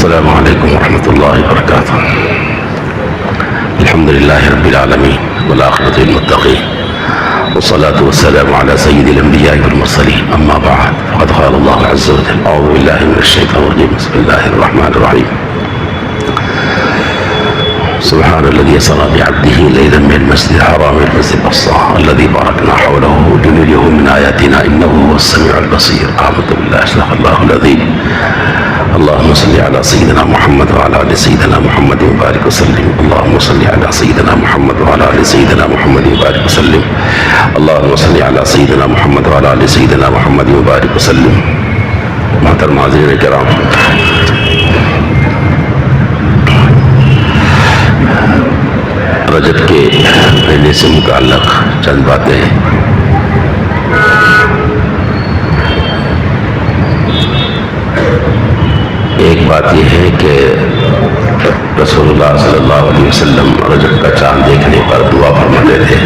السلام علیکم ورحمۃ اللہ وبرکاتہ. الحمد للہ رب العالمین والعاقبۃ للمتقین والصلاة والسلام على سید الانبیاء والمرسلین. اما بعد فقد قال اللہ عز وجل اعوذ باللہ من الشیطان الرجیم بسم اللہ الرحمن الرحیم. سبحان الذي اسرى بعبده ليلا من المسجد الحرام الى المسجد الاقصى الذي باركنا حوله لنريه من اياتنا انه هو السميع البصير. آمنت بالله صدق الله العظيم. اللهم صل على سيدنا محمد وعلى ال سيدنا محمد وبارك وسلم. اللهم صل على سيدنا محمد وعلى ال سيدنا محمد وبارك وسلم. اللهم صل على سيدنا محمد وعلى ال سيدنا محمد وبارك وسلم. محترم حاضرین کرام، رجب کے مہینے سے متعلق چند باتیں ہیں. ایک بات یہ ہے کہ رسول اللہ صلی اللہ علیہ وسلم رجب کا چاند دیکھنے پر دعا فرماتے تھے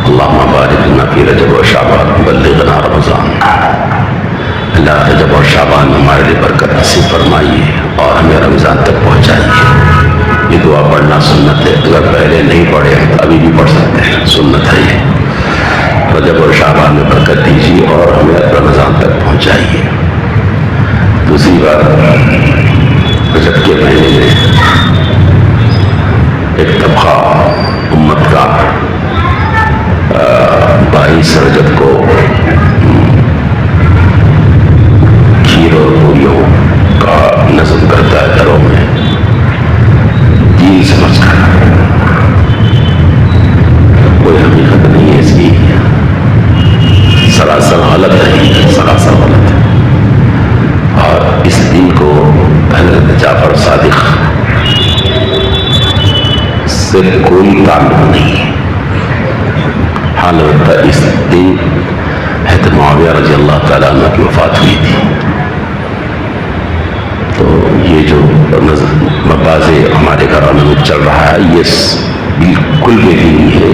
اللہم بارک لنا فی رجب و شعبان بلغنا رمضان. اللہ رجب اور شعبان میں ہمارے لیے برکت نصیب فرمائیے اور ہمیں رمضان تک پہنچائیے. یہ دعا پڑھنا سنت ہے، اگر پہلے نہیں پڑھے تو ابھی بھی پڑھ سکتے ہیں، سنت ہے یہ. رجب اور شعبان میں برکت دیجیے اور ہمیں رمضان تک پہنچائیے. دوسری بات، رجب کے مہینے میں ایک طبقہ امت کا 22 رجب کو کھیر اور پوریوں کا نظم کرتا ہے گھروں میں دین سمجھ کر. کوئی حقیقت نہیں ہے اس کی، سراسر غلط ہے، سراسر غلط ہے. اور اس دن کو حضرت جعفر صادق سے کوئی تعلق نہیں ہے. حالانکہ اس دن حضرت معاویہ رضی اللہ تعالیٰ عنہ کی وفات ہوئی تھی. تو یہ جو مباحث ہمارے گھرانوں میں چل رہا ہے یہ بالکل بے دینی ہے.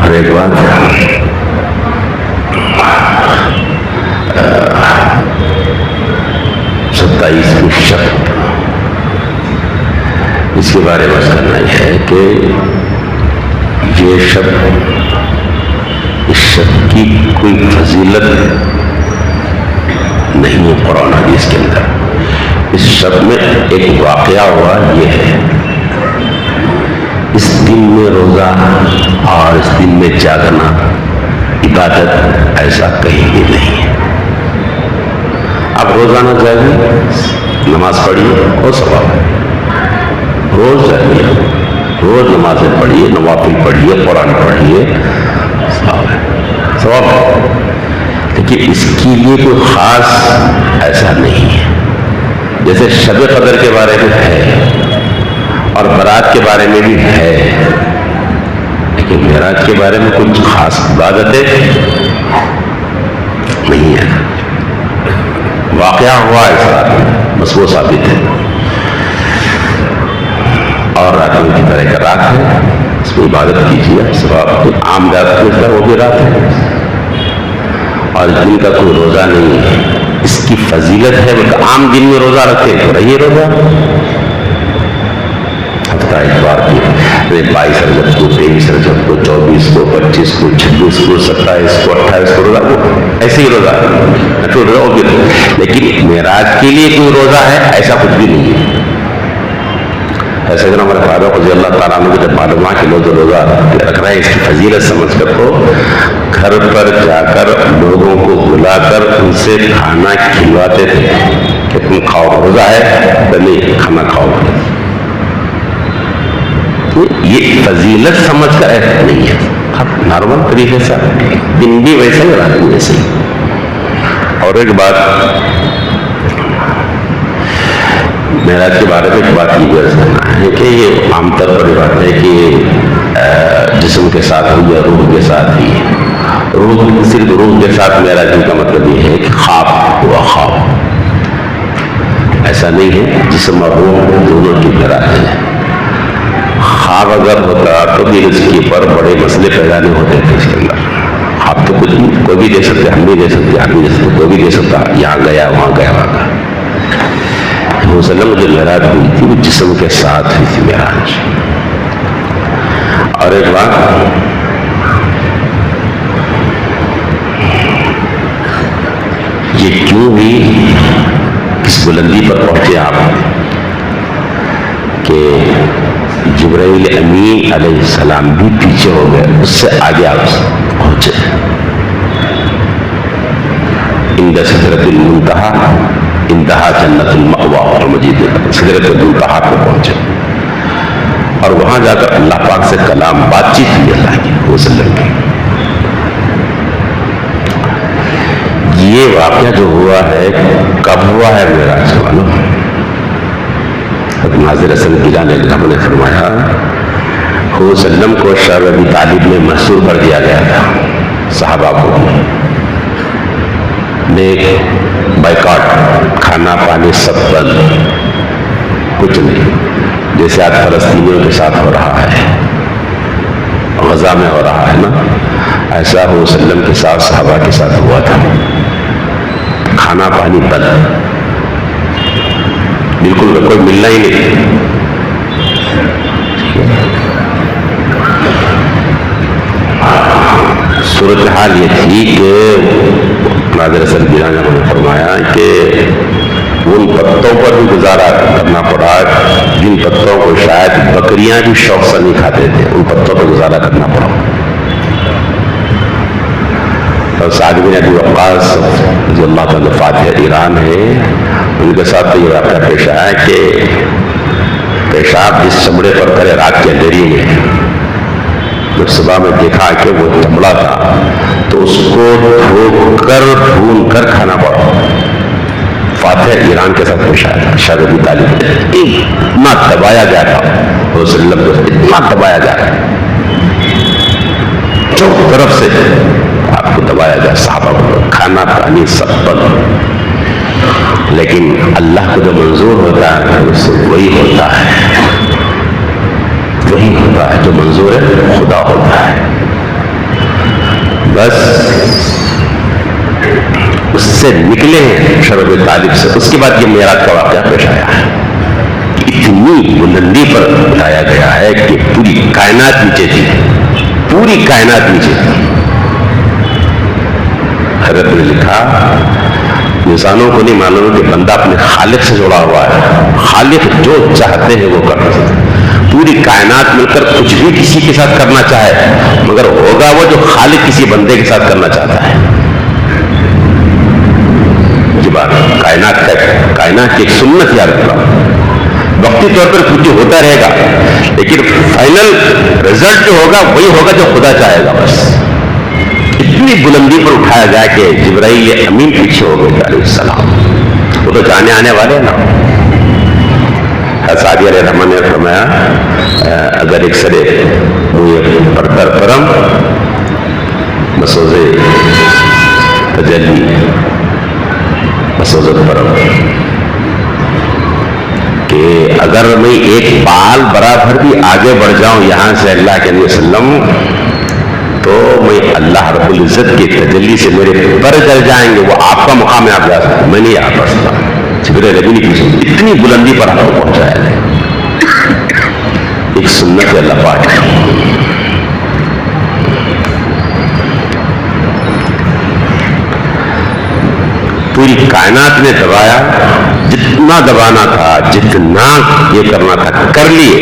ہر ایک بات 27 شب اس کے بارے میں کرنا یہ ہے کہ یہ شب، اس شب کی کوئی فضیلت نہیں ہے قرآن حدیث کے اندر. اس شب میں ایک واقعہ ہوا یہ ہے، اس دن میں روزہ اور اس دن میں جاگنا عبادت ایسا کہیں بھی نہیں ہے. اب روزانہ جاگیے، نماز پڑھیے اور ثواب ہے. روز جاگیے، روز نمازیں پڑھیے، نوافل پڑھیے، قرآن پڑھیے، ثواب ہے، ثواب ہے. لیکن اس کے لیے کوئی خاص ایسا نہیں ہے. جیسے شب قدر کے بارے میں ہے اور برات کے بارے میں بھی ہے، لیکن معراج کے بارے میں کچھ خاص عبادتیں نہیں ہے. واقعہ ہوا اس رات میں، بس وہ ثابت ہے. اور راتوں کی طرح کا رات ہے، اس میں عبادت کیجیے. ثواب عام رات میں وہ بھی رات ہے اور دن کا کوئی روزہ نہیں ہے. اس کی فضیلت ہے وہ عام دن میں روزہ رکھے تو رہیے روزہ. ہفتہ اتوار کی 22 رجب کو، 23 رجب کو، 24 کو، 25 کو، 26 کو، 27 کو، 28 کو روزہ، ایسے ہی روزہ ہوگی. لیکن معراج کے لیے کوئی روزہ ہے ایسا کچھ بھی نہیں ہے. ایسے اگر ہمارے فاروق رضی اللہ تعالیٰ عنہ کو جب معلوم کہ لوگ جو روزہ رکھ رہے ہیں اس کی فضیلت سمجھ کر تو گھر پر جا کر لوگوں کو بلا کر ان سے کھانا کھلواتے تھے کہ تم کھاؤ، روزہ ہے تو نہیں کھانا کھاؤ. یہ فضیلت سمجھ کر ایسا نہیں ہے، نارمل طریقے سے دن بھی ویسے ہی رات بھی ویسے ہی. اور ایک بات معراج کے بارے میں ایک بات یہ عرض کرنا ہے کہ یہ عام طور پر یہ بات ہے کہ جسم کے ساتھ ہو یا روح کے ساتھ ہی. روح صرف روح کے ساتھ معراج کا مطلب یہ ہے کہ خواب ہوا، خواب ایسا نہیں ہے. جسم اور روح دونوں کی معراج ہے. خواب اگر ہوتا تو بھی اس کے پر بڑے مسئلے پیدا نہیں ہوتے تھے اس کے اندر. خواب تو کچھ نہیں، کوئی بھی دے سکتے، ہم بھی دے سکتے، آپ بھی دے سکتے، کوئی بھی دے سکتا، یہاں گیا وہاں گیا وہاں گیا۔ وسلم جو معراج ہوئی تھی وہ جسم کے ساتھ ہوئی تھی معراج۔ اور ایک بات، یہ کیوں بھی کس بلندی پر پہنچے آپ کہ جبرائیل امین علیہ السلام بھی پیچھے ہو گئے، اس سے آگے آپ پہنچے۔ عند سدرۃ المنتہا انتہا جنت المأوی، اور مجید سدرۃ المنتہا کو پہنچے اور وہاں جا کر اللہ پاک سے کلام بات چیت کی اللہ کی وسلم کی۔ یہ واقعہ جو ہوا ہے کب ہوا ہے معراج کا نا؟ ناظر حسن گیلانی علیہ السلام نے فرمایا وسلم کو شعب ابی طالب میں محصور کر دیا گیا تھا، صحابہ کو نیک بائیکاٹ، کھانا پانی سب بند، کچھ نہیں، جیسے آج فلسطینیوں کے ساتھ ہو رہا ہے، غزہ میں ہو رہا ہے نا، ایسا وسلم کے ساتھ صحابہ کے ساتھ ہوا تھا، کھانا پانی بند، بالکل کوئی ملنا ہی نہیں۔ صورتحال یہ تھی کہ ناظر حسن گیلانی نے فرمایا کہ ان پتوں پر بھی گزارا کرنا پڑا جن پتوں کو شاید بکریاں بھی شوق سے نہیں کھاتے تھے، ان پتوں پر گزارا کرنا پڑا۔ اور سعد بن ابی وقاص رضی اللہ تعالیٰ فاتح ایران ہے، ان کے ساتھ یہ واقعہ پیش آیا کہ پیشاب جس چمڑے پر کرے رات کے اندھیری میں، جب صبح میں دیکھا کہ وہ چمڑا تھا تو اس کو دھو کر بھون کر کھانا پڑا۔ فاتح ایران کے ساتھ پیش آیا تھا، شعب ابی طالب اتنا دبایا گیا تھا، وسلم کو اتنا دبایا گیا، چوک طرف سے آپ کو دبایا گیا، صحابہ کو کھانا پانی سب بند۔ لیکن اللہ کو جو منظور ہوتا ہے اس سے وہی ہوتا ہے، وہی ہوتا ہے جو منظور خدا ہوتا ہے۔ بس اس سے نکلے ہیں شعب ابی طالب سے، اس کے بعد یہ معراج کا واقعہ پیش آیا ہے۔ اتنی بلندی پر اٹھایا گیا ہے کہ پوری کائنات نیچے تھی، پوری کائنات نیچے تھی۔ حضرت نے لکھا انسانوں کو نہیں معلوم کہ بندہ اپنے خالق سے جڑا ہوا ہے، خالق جو چاہتے ہیں وہ کر سکتے، پوری کائنات مل کر کچھ بھی کسی کے ساتھ کرنا چاہے مگر ہوگا وہ جو خالق کسی بندے کے ساتھ کرنا چاہتا ہے۔ یہ بات کائنات کی ایک سنت یاد رکھنا، وقتی طور پر کچھ ہوتا رہے گا لیکن فائنل رزلٹ جو ہوگا وہی ہوگا جو خدا چاہے گا۔ بس اتنی بلندی پر اٹھایا گیا کہ جبرائیل امین پیچھے ہو گئے علیہ السلام، وہ تو جانے آنے والے نا۔ سعدی علیہ الرحمن نے فرمایا اگر ایک سرے موئے پرتر پرم مسوزے تجلی مسوزت پرم، کہ اگر میں ایک بال برابر بھی آگے بڑھ جاؤں یہاں سے اللہ کے نبی وسلم تو میں اللہ رب العزت کی تجلی سے میرے پر جل جائیں گے، وہ آپ کا مقام ہے، آپ جا سکتے، میں نہیں آ سکتا۔ جبرائیل امین کی اتنی بلندی پر ہم کو پہنچایا ہے، ایک سنت اللہ پاک ہے۔ پوری کائنات نے دبایا، جتنا دبانا تھا، جتنا یہ کرنا تھا کر لیے،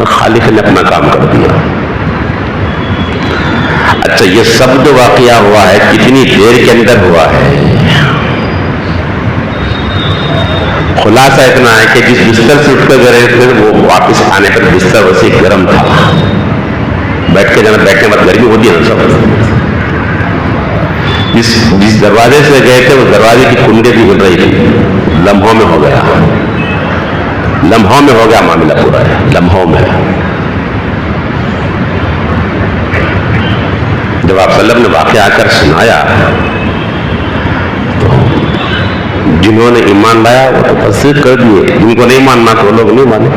خالق نے اپنا کام کر دیا۔ اچھا یہ سب جو واقعہ ہوا ہے کتنی دیر کے اندر ہوا ہے؟ خلاصہ اتنا ہے کہ جس بستر سے اٹھ کر گئے تھے وہ واپس آنے پر بستر ویسے گرم تھا، بیٹھ کے جانا، بیٹھنے بعد گرمی ہوتی ہے نا سب۔ جس دروازے سے گئے تھے وہ دروازے کی کنڈے بھی ہل رہی تھی، لمحوں میں ہو گیا، لمحوں میں ہو گیا معاملہ پورا ہے، لمحوں میں۔ جب آپ صلی اللہ علیہ وسلم نے واقعہ آ کر سنایا تو جنہوں نے ایمان لایا وہ تو تصدیق کر دیے، جن کو نہیں ماننا تو وہ لوگ نہیں مانے۔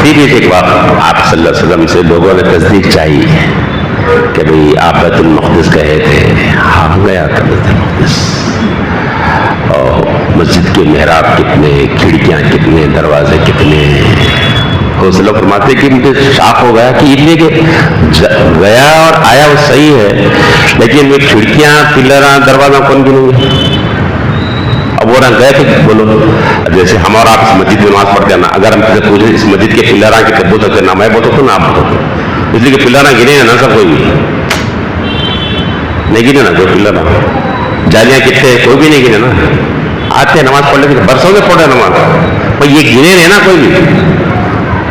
ہوتی بھی کہ آپ صلی اللہ علیہ وسلم سے لوگوں نے تصدیق چاہیے کہ بھئی آپ بیت المقدس گئے تھے. ہاں گیا تھا بیت المقدس. اور مسجد کے محراب کتنے, کھڑکیاں کتنے, دروازے کتنے. حوصلہ فرماتے کہ مجھے شاک ہو گیا کہ یہ کہ گیا اور آیا وہ صحیح ہے, لیکن وہ کھڑکیاں, پلراں, دروازہ کون گنیں گے؟ اب وہ نہ گئے تو بولو, جیسے ہم اور آپ اس مسجد میں نماز پڑھتے ہیں نا, اگر ہم سے پوچھیں اس مسجد کے پلراں کے تب بول سکتے ہیں نا, میں بولتا ہوں نا آپ بولتے ہو, اس لیے کہ پلراں گنے نا سب کوئی بھی نہیں گنے نا, کوئی پلراں جالیاں کتنے کوئی بھی نہیں گنے نا. آتے ہیں نماز پڑھنے کے لیے, برسوں میں پڑھ رہے نماز, پر یہ گنے رہے نا کوئی بھی.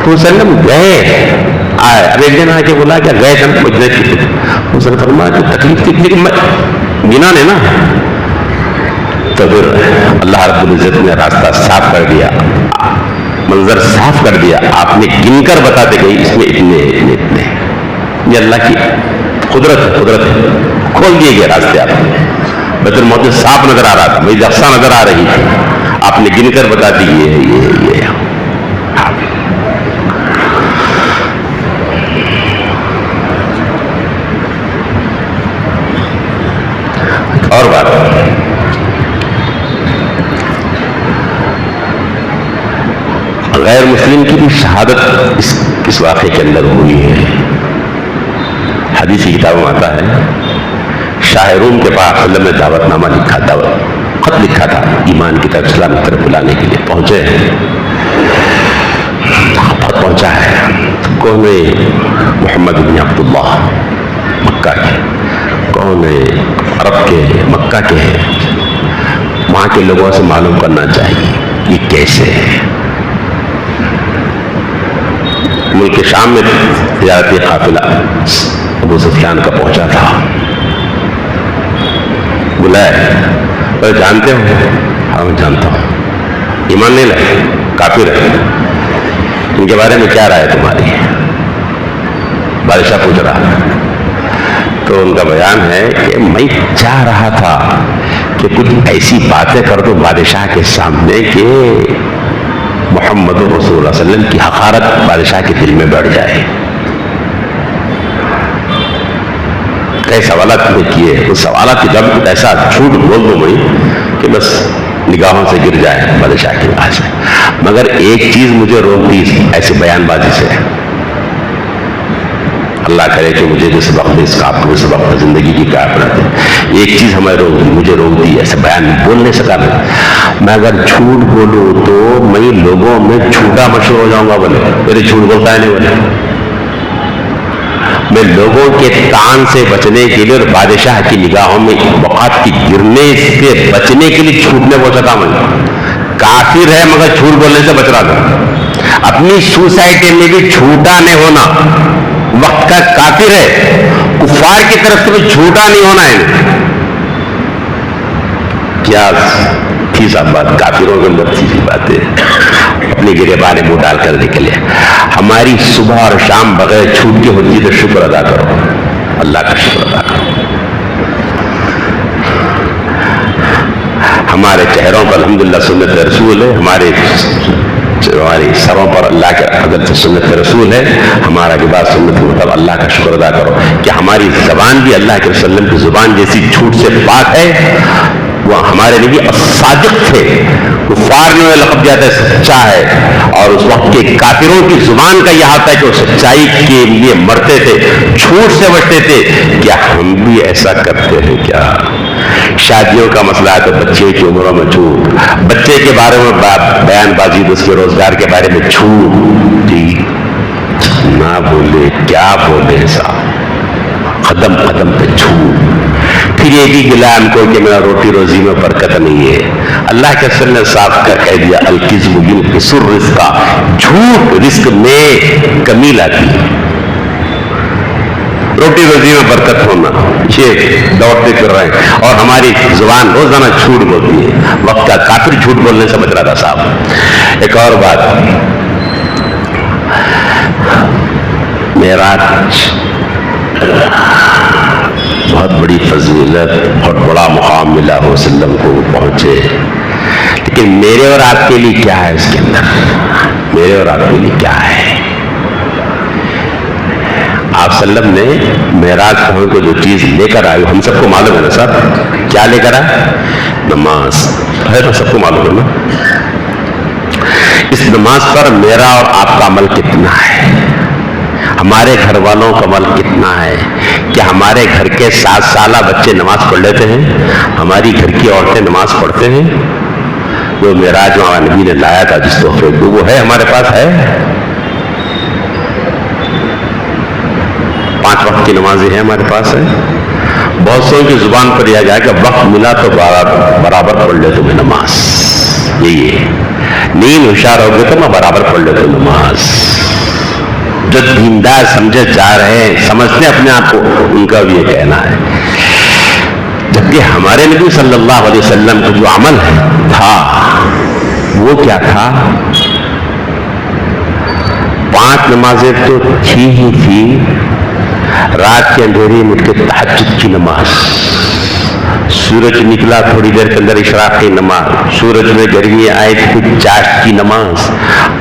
تو سلم گئے آئے, اب ایک دن آ کے بولا کیا گئے تھے نا, اس نے فرمایا کہ تکلیف تھی لیکن گنا نے نا. تو پھر اللہ رب العزت نے راستہ صاف کر دیا, منظر صاف کر دیا. آپ نے گن کر بتاتے گئی اس میں اتنے اتنے اتنے. یہ اللہ کی قدرت ہے, قدرت ہے. کھول دیے گئے راستے. آپ نے بیت المقدس صاف نظر آ رہا تھا, میری اقصا نظر آ رہی تھی, آپ نے گن کر بتا دی یہ اور بات. غیر مسلم کی بھی شہادت اس واقعے کے اندر ہوئی ہے. حدیث کی کتابوں میں آتا ہے, شاہ روم کے پاس وسلم نے دعوت نامہ لکھا, خط لکھا تھا ایمان کی طرف, اسلام کی طرف بلانے کے لیے. پہنچے ہیں, خط پہنچا ہے. کون ہے؟ محمد بن عبداللہ مکہ کے. کون ہے؟ عرب کے, مکہ کے ہیں. وہاں کے لوگوں سے معلوم کرنا چاہیے یہ کیسے ہے. ملک شام میں تجارتی قافلہ ابو سفیان کا پہنچا تھا. بلائے, پر جانتے ہو؟ ہاں میں جانتا ہوں. ایمان نہیں لائے, کافر ہے. ان کے بارے میں کیا رائے تمہاری؟ بادشاہ پوچھ رہا. تو ان کا بیان ہے کہ میں چاہ رہا تھا کہ کچھ ایسی باتیں کر دو بادشاہ کے سامنے کہ محمد رسول اللہ صلی اللہ علیہ وسلم کی حقارت بادشاہ کے دل میں بیٹھ جائے. کئی سوالات میں کیے, اس سوالات کے جواب ایسا جھوٹ بول دوں میں کہ بس نگاہوں سے گر جائے بادشاہ کی نگاہ سے. مگر ایک چیز مجھے روک دی ایسے بیان بازی سے. اللہ کرے کہ مجھے جو سبق اس کا آپ کو سبق زندگی کی کیا اپنا دے. ایک چیز ہمیں مجھے روک دی, ایسے بیان بول نہیں سکا میں اگر جھوٹ بولوں تو میں لوگوں میں جھوٹا مشہور ہو جاؤں گا. بولے میرے جھوٹ بولتا ہے نہیں, بولے میں لوگوں کے تان سے بچنے کے لیے اور بادشاہ کی نگاہوں میں وقات کی گرنے سے بچنے کے لیے جھوٹ نہیں بول سکا. میں کافر ہے مگر جھوٹ بولنے سے بچ رہا تھا. اپنی سوسائٹی میں بھی جھوٹا نہیں ہونا, وقت کا کافر ہے, کفار کی طرف سے بھی جھوٹا نہیں ہونا ہے. کیا تھی سب بات کافروں کے اندر تھی باتیں اپنے گریبان منہ ڈال کر نکلے. ہماری صبح اور شام بغیر چھوٹ کے ہوتی تو شکر ادا کرو, اللہ کا شکر ادا کرو. ہمارے چہروں پر الحمدللہ سنت رسول ہے, ہماری سروں پر اللہ کے حضرت سنت رسول ہے, ہمارا لباس سنت کے مطابق. اللہ کا شکر ادا کرو کہ ہماری زبان بھی اللہ کے وسلم کی زبان جیسی جھوٹ سے پاک ہے. وہ ہمارے لیے صادق تھے. کفار نے لقب دیا تھا سچا ہے, اور اس وقت کے کافروں کی زبان کا یہ حال ہے کہ وہ سچائی کے لیے مرتے تھے, جھوٹ سے بچتے تھے. کیا ہم بھی ایسا کرتے ہیں کیا؟ شادیوں کا مسئلہ ہے تو بچے کی عمروں میں جھوٹ, بچے کے بارے میں بیان بازی, اس کے روزگار کے بارے میں جھوٹ. جی نہ بولے کیا بولے صاحب, قدم قدم پہ جھوٹ. پھر یہ بھی گلا ہم کو کہ میرا روٹی روزی میں برکت نہیں ہے. اللہ کے رسول نے صاف کر کہہ دیا الکذب ینقص الرزق, جھوٹ رزق میں کمی لاتی ہے. روٹی روزی میں برکت ہونا, یہ دوڑتے پھر رہے ہیں, اور ہماری زبان روزانہ جھوٹ بولتی ہے. وقت کا کافر جھوٹ بولنے سے بچ رہا تھا صاحب. ایک اور بات, معراج بہت بڑی فضیلت, بہت بڑا مقام ملا ہو وسلم کو, پہنچے. لیکن میرے اور آپ کے لیے کیا ہے اس کے اندر؟ میرے اور آپ کے لیے کیا ہے؟ آپ صلی اللہ علیہ وسلم نے معراج پہنچ کو جو چیز لے کر آئے ہم سب کو معلوم ہے نا صاحب، کیا لے کر آئے؟ نماز ہے نا، سب کو معلوم ہے نا۔ اس نماز پر میرا اور آپ کا عمل کتنا ہے، ہمارے گھر والوں کا عمل کتنا ہے؟ کیا ہمارے گھر کے 7 سالہ بچے نماز پڑھ لیتے ہیں؟ ہماری گھر کی عورتیں نماز پڑھتے ہیں؟ جو معراج وہاں نبی نے لایا تھا جس تحفے کو، وہ ہے ہمارے پاس؟ ہے 5 وقت کی نمازیں ہیں ہمارے پاس ہے؟ بہت سو کی زبان پر یہ جائے کہ وقت ملا تو برابر پڑھ لے تمہیں نماز، یہی ہے، نیند ہوشیار ہو گئے تو میں برابر پڑھ لے تو نماز۔ جو دیندار سمجھے جا رہے ہیں، سمجھتے اپنے آپ کو، ان کا بھی یہ کہنا ہے۔ جبکہ ہمارے نبی صلی اللہ علیہ وسلم کا جو عمل تھا وہ کیا تھا؟ 5 نمازیں تو تھی ہی تھی، رات کے اندھیرے میں اٹھ کے تہجد کی نماز، سورج نکلا تھوڑی دیر کے اندر اشراق کی نماز، سورج میں گرمی آئے تو چاشت کی نماز،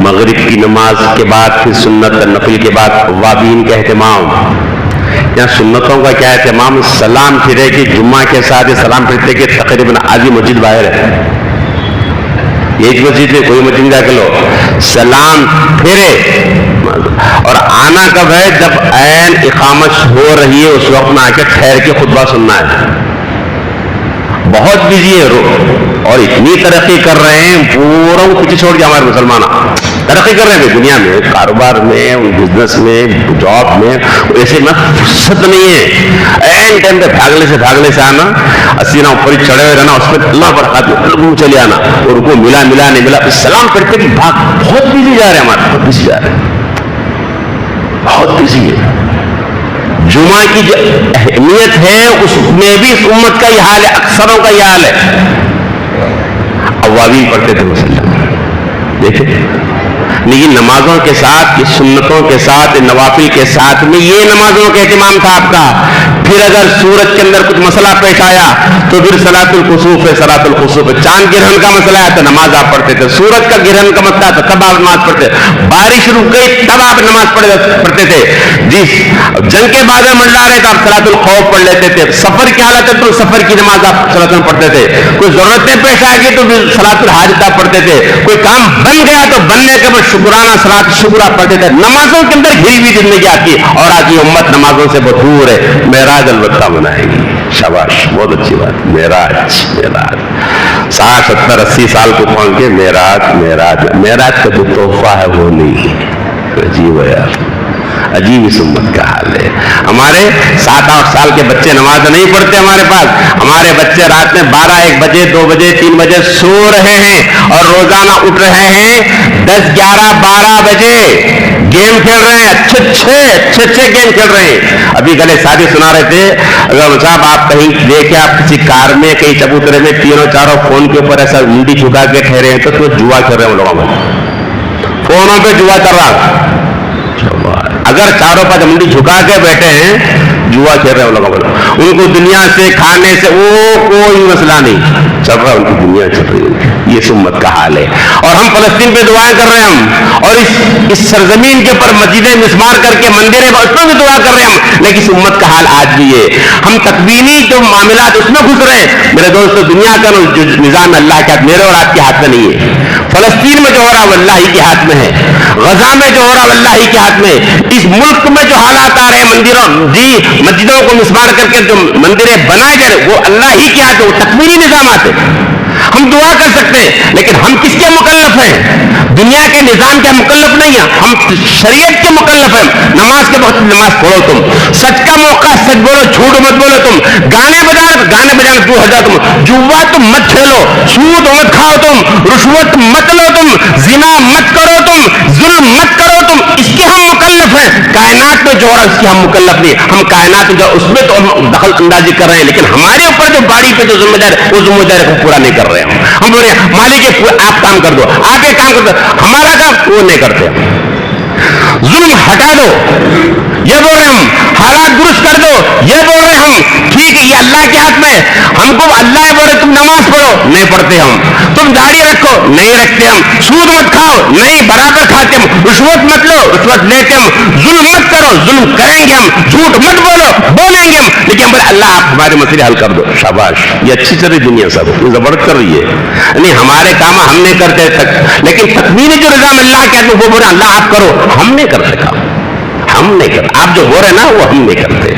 مغرب کی نماز کے بعد پھر سنت نفل کے بعد اوابین کا اہتمام۔ یہاں سنتوں کا کیا اہتمام؟ سلام پھرے کہ جمعہ کے ساتھ سلام پھرتے کہ تقریباً آدھی مسجد باہر ہے، ایک مسجد میں کوئی مسجد جا کے لو، سلام پھرے۔ اور آنا کب ہے؟ جب عین اقامت ہو رہی ہے اس وقت میں آ کے ٹھہر کے خطبہ سننا ہے۔ بہت بزی ہے اور اتنی ترقی کر رہے ہیں، پورا پیچھے چھوڑ کے ہمارے مسلمان ترقی کر رہے ہیں دنیا میں، کاروبار میں، بزنس میں، جاب میں، ایسے میں فرصت نہیں ہے۔ این ٹائم پہ بھاگنے سے آنا، اسینا اوپر چڑھے ہوئے رہنا، اس میں اللہ پر چلے آنا، اور کو ملا نہیں ملا، سلام پڑھتے کہ بھاگ، بہت بزی جا رہے ہیں، ہمارے بہت بزی جا رہے ہیں، بہت بزی ہے۔ جمعہ کی جو اہمیت ہے اس میں بھی اس امت کا یہ حال ہے، اکثروں کا یہ حال ہے۔ اوابین پڑھتے تھے مسلم، دیکھیں، لیکن نمازوں کے ساتھ، سنتوں کے ساتھ، نوافل کے ساتھ میں یہ نمازوں کا اہتمام تھا آپ کا۔ پھر اگر سورج کے اندر کچھ مسئلہ پیش آیا تو پھر صلاۃ الخسوف ہے، صلاۃ الخسوف ہے، چاند گرہن کا مسئلہ ہے تو نماز آپ پڑھتے تھے، سورج کا گرہن کا مسئلہ تھا تب آپ نماز پڑھتے، بارش رک گئی تب آپ نماز پڑھتے تھے، جی جنگ کے بادل منڈلا رہے تو آپ صلاۃ الخوف پڑھ لیتے تھے، سفر کی حالت ہے تو سفر کی نماز آپ صلاۃ پڑھتے تھے، کوئی ضرورتیں پیش آ گئی تو پھر صلاۃ الحاجت آپ پڑھتے تھے، کوئی کام بن گیا تو بننے کے بعد شکرانہ صلاۃ شکر آپ پڑھتے تھے۔ نمازوں کے اندر گھری ہوئی زندگی آپ کی، اور آج یہ امت نمازوں سے بہت دور ہے۔ معراج البتہ منائے گی، شاباش، بہت اچھی بات، معراج 60 70 80 سال کو پہنچ کے معراج کا جو تحفہ ہے وہ نہیں ہے۔ عجیب ہے یار، عجیب اس امت کا حال ہے۔ ہمارے 7-8 سال کے بچے نماز نہیں پڑھتے ہمارے پاس، ہمارے بچے رات میں 12 1 بجے 2 بجے 3 بجے سو رہے ہیں اور روزانہ اٹھ رہے ہیں 10 11 12 بجے، گیم کھیل رہے ہیں، اچھے گیم کھیل رہے ہیں۔ ابھی گلے شادی سنا رہے تھے، اگر صاحب آپ کہیں دیکھیں، آپ کسی کار میں کہیں چبوترے میں 3 4 فون کے اوپر ایسا منڈی جھکا کے ٹھہرے ہیں تو جوا کھیل رہے ہیں لوگوں میں، فونوں پہ جوا چل رہا۔ اگر 4 5 منڈی جھکا کے بیٹھے ہیں، جوا کھیل رہے ہیں لوگوں پر، ان کو دنیا سے کھانے سے وہ کوئی مسئلہ نہیں، چل رہا ان کی دنیا چل رہی ہے۔ یہ امت کا حال ہے، اور ہم فلسطین پہ دعائیں کر رہے ہیں ہم، اور اس سرزمین کے اوپر مسجدیں مسمار کر کے مندریں اس میں بھی دعا کر رہے ہیں ہم، لیکن اس امت کا حال آج بھی ہے۔ ہم تکوینی جو معاملات اس میں گھس رہے ہیں۔ میرے دوستو، دنیا کا جو نظام اللہ کے ہاتھ، میرے اور آپ کے ہاتھ میں نہیں ہے۔ فلسطین میں جو ہو رہا وہ اللہ ہی کے ہاتھ میں ہے، غزہ میں جو ہو رہا وہ اللہ ہی کے ہاتھ میں ہے۔ اس ملک میں جو حالات آ رہے ہیں، مسجدوں کو مسمار کر کے جو مندریں بنائے جا رہے وہ اللہ ہی کے ہاتھ ہے، وہ تکوینی نظامات ہیں۔ ہم دعا کر سکتے ہیں، لیکن ہم کس کے مکلف ہیں؟ دنیا کے نظام کے مکلف نہیں ہیں، ہم شریعت کے مکلف ہیں۔ نماز کے وقت نماز پڑھو، تم سچ کا موقع سچ بولو، جھوٹ مت بولو، تم گانے بجانا دور ہٹ جاؤ، تم جوا تم مت کھیلو، سود مت کھاؤ، تم رشوت مت لو، تم زنا مت کرو، تم ظلم مت کرو، تم اس کے ہم مکلف ہیں۔ کائنات میں جو ہو رہا ہے اس کی ہم مکلف نہیں، ہم کائنات میں جو اس میں تو ہم دخل اندازی کر رہے ہیں، لیکن ہمارے اوپر جو باڑی پہ جو ذمہ دار ہے وہ ذمہ داری کو پورا نہیں کر رہے ہم بول رہے ہیں مالک آپ کام کر دو، آپ یہ کام کر دو، ہمارا کام وہ نہیں کرتے ہم۔ ظلم ہٹا دو، یہ بول رہے ہم، حالات درست کر دو، یہ بول رہے ہم، ٹھیک ہے یہ اللہ کے ہاتھ میں، ہم کو اللہ بول رہے تم نماز پڑھو، نہیں پڑھتے ہم، تم داڑھی رکھو، نہیں رکھتے ہم، سود مت کھاؤ، نہیں برابر کھاتے ہم، رشوت مت لو، رشوت لیتے ہم، ظلم مت کرو، ظلم کریں گے ہم، جھوٹ مت بولو، بولیں گے ہم، لیکن بولے اللہ آپ ہمارے مسئلے حل کر دو. شاباش، یہ اچھی چل رہی دنیا سب، یہ زبردست کر رہی ہے. نہیں ہمارے کام ہم نہیں کرتے تک، لیکن تکمیل جو نظام اللہ کے وہ بول رہے اللہ آپ کرو، ہم نہیں کرتے کام، ہم نہیں کرتے. آپ جو بول رہے نا وہ ہم نہیں کرتے.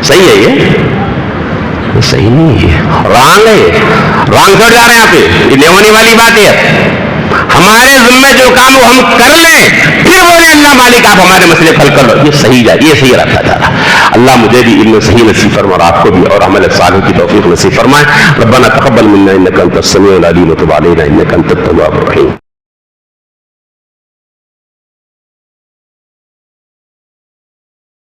صحیح ہے یہ صحیح نہیں ہے، رانگ ہے، رانگ چھوڑ جا رہے ہیں آپ یہ لیونی والی بات ہے. ہمارے ذمے جو کام وہ ہم کر لیں، پھر بولے اللہ مالک آپ ہمارے مسئلے حل کر لو، یہ صحیح رکھا جا رہا. اللہ مجھے بھی علم صحیح نصیب فرما اور آپ کو بھی، اور عمل صالح کی توفیق نصیب فرمائے. ربنا تقبل منا انک انت السمیع العلیم وتب علینا انک انت التواب الرحیم.